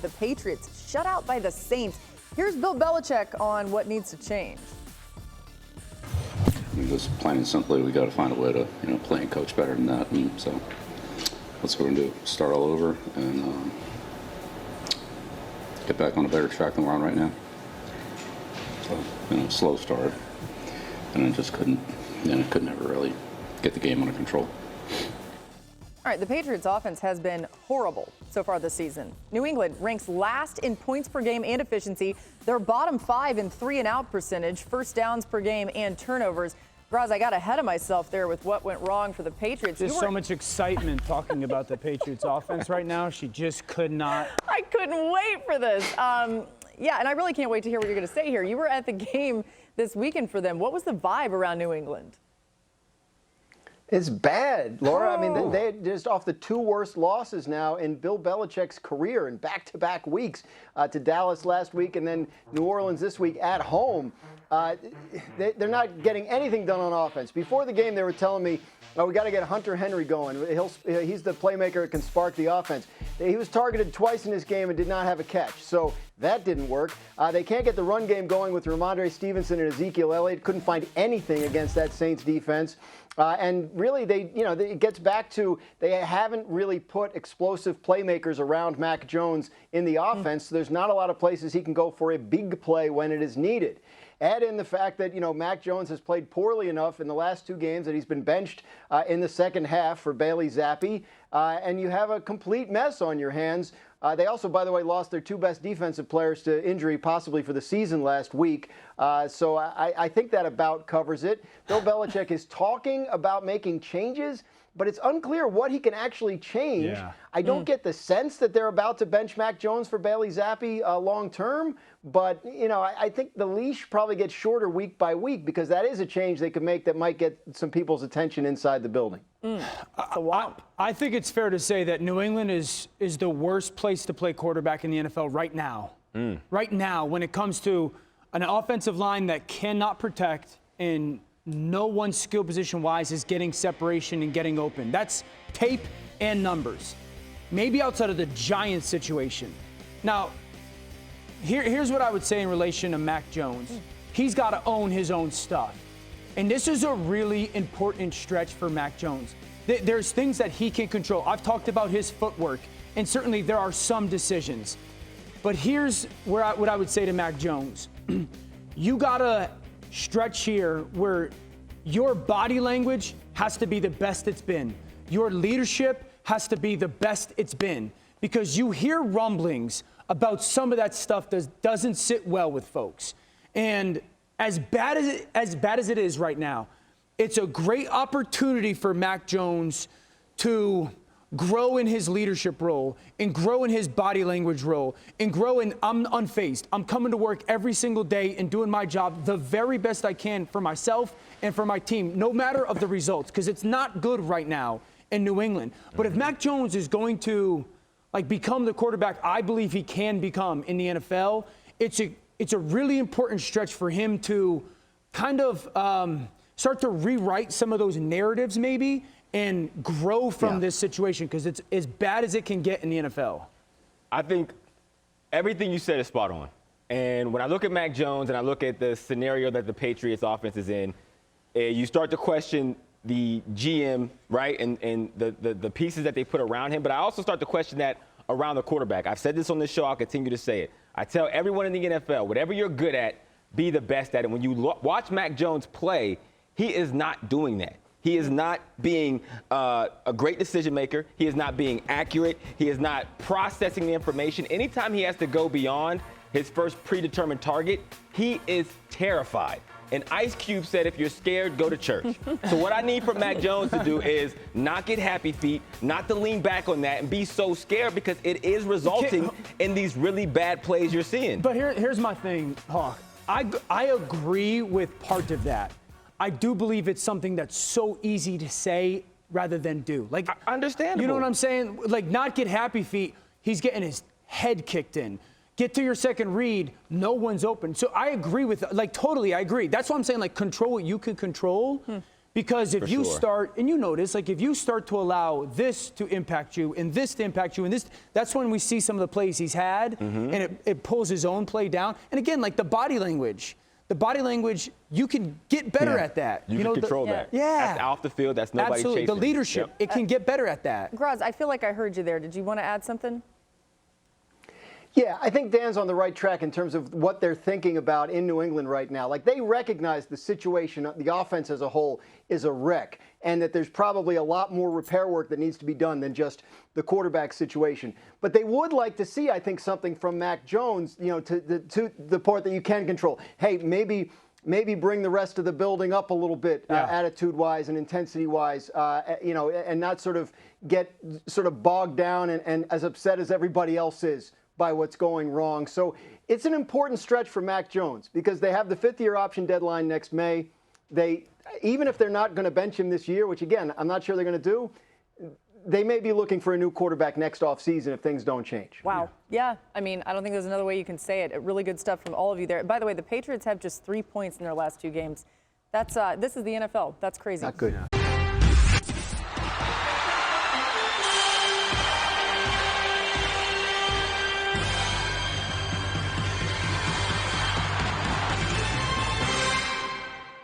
The Patriots shut out by the Saints. Here's Bill Belichick on what needs to change. Just plain and simply, we got to find a way to, play and coach better than that. And so that's what we're going to do. Start all over and get back on a better track than we're on right now. So, slow start, and I just couldn't ever really get the game under control. All right, the Patriots offense has been horrible so far this season. New England ranks last in points per game and efficiency. They're bottom 5 in 3-and-out percentage, first downs per game, and turnovers. Graz, I got ahead of myself there with what went wrong for the Patriots. There's so much excitement talking about the Patriots offense right now. She just could not. I couldn't wait for this. Yeah, and I really can't wait to hear what you're going to say here. You were at the game this weekend for them. What was the vibe around New England? It's bad, Laura. I mean, they're just off the 2 worst losses now in Bill Belichick's career in back-to-back weeks, to Dallas last week and then New Orleans this week at home. They're not getting anything done on offense. Before the game, they were telling me, we got to get Hunter Henry going. He's the playmaker that can spark the offense. He was targeted twice in this game and did not have a catch, so that didn't work. They can't get the run game going with Ramondre Stevenson and Ezekiel Elliott. Couldn't find anything against that Saints defense. And really, it gets back to they haven't really put explosive playmakers around Mac Jones in the offense. So there's not a lot of places he can go for a big play when it is needed. Add in the fact that, Mac Jones has played poorly enough in the last 2 games that he's been benched in the second half for Bailey Zappi, and you have a complete mess on your hands. They also, by the way, lost their 2 best defensive players to injury, possibly for the season last week. So I think that about covers it. Bill Belichick is talking about making changes, but it's unclear what he can actually change. Yeah. I don't get the sense that they're about to bench Mac Jones for Bailey Zappi long term, but I think the leash probably gets shorter week by week because that is a change they could make that might get some people's attention inside the building. I think it's fair to say that New England is the worst place to play quarterback in the NFL right now. Right now, when it comes to an offensive line that cannot protect and no one skill position-wise is getting separation and getting open. That's tape and numbers. Maybe outside of the Giants situation. Now, here's what I would say in relation to Mac Jones. He's got to own his own stuff. And this is a really important stretch for Mac Jones. There's things that he can control. I've talked about his footwork, and certainly there are some decisions. But here's what I would say to Mac Jones. You got to stretch here where your body language has to be the best it's been. Your leadership has to be the best it's been. Because you hear rumblings about some of that stuff that doesn't sit well with folks. And as bad as it is right now, it's a great opportunity for Mac Jones to grow in his leadership role and grow in his body language role and grow in I'm unfazed. I'm coming to work every single day and doing my job the very best I can for myself and for my team, no matter of the results, because it's not good right now in New England. But if Mac Jones is going to become the quarterback I believe he can become in the NFL, it's a really important stretch for him to kind of start to rewrite some of those narratives maybe and grow from this situation because it's as bad as it can get in the NFL. I think everything you said is spot on. And when I look at Mac Jones and I look at the scenario that the Patriots offense is in, you start to question the GM, right, and the pieces that they put around him. But I also start to question that around the quarterback. I've said this on this show. I'll continue to say it. I tell everyone in the NFL, whatever you're good at, be the best at it. When you watch Mac Jones play, he is not doing that. He is not being a great decision maker. He is not being accurate. He is not processing the information. Anytime he has to go beyond his first predetermined target, he is terrified. And Ice Cube said, if you're scared, go to church. So what I need from Mac Jones to do is not get happy feet, not to lean back on that and be so scared because it is resulting in these really bad plays you're seeing. But here's my thing, Hawk. I agree with part of that. I do believe it's something that's so easy to say rather than do. Understandable. You know what I'm saying? Not get happy feet. He's getting his head kicked in. Get to your second read, no one's open. So I agree with, totally, I agree. That's why I'm saying, control what you can control. Because if For you sure. start, and you notice, like if you start to allow this to impact you and this to impact you and this, that's when we see some of the plays he's had, and it pulls his own play down. And again, like the body language, you can get better at that. You can control that. Yeah. That's off the field. That's nobody Absolutely. chasing. The leadership, Yep. it can get better at that. Graz, I feel like I heard you there. Did you want to add something? Yeah, I think Dan's on the right track in terms of what they're thinking about in New England right now. Like, they recognize the situation, the offense as a whole is a wreck, and that there's probably a lot more repair work that needs to be done than just the quarterback situation. But they would like to see, I think, something from Mac Jones, to the part that you can control. Hey, maybe bring the rest of the building up a little bit, attitude-wise and intensity-wise, and not sort of get bogged down and as upset as everybody else is by what's going wrong. So it's an important stretch for Mac Jones because they have the fifth-year option deadline next May. Even if they're not going to bench him this year, which again, I'm not sure they're going to do, they may be looking for a new quarterback next offseason if things don't change. Wow. Yeah. I mean, I don't think there's another way you can say it. Really good stuff from all of you there. By the way, the Patriots have just 3 points in their last 2 games. This is the NFL. That's crazy. Not good.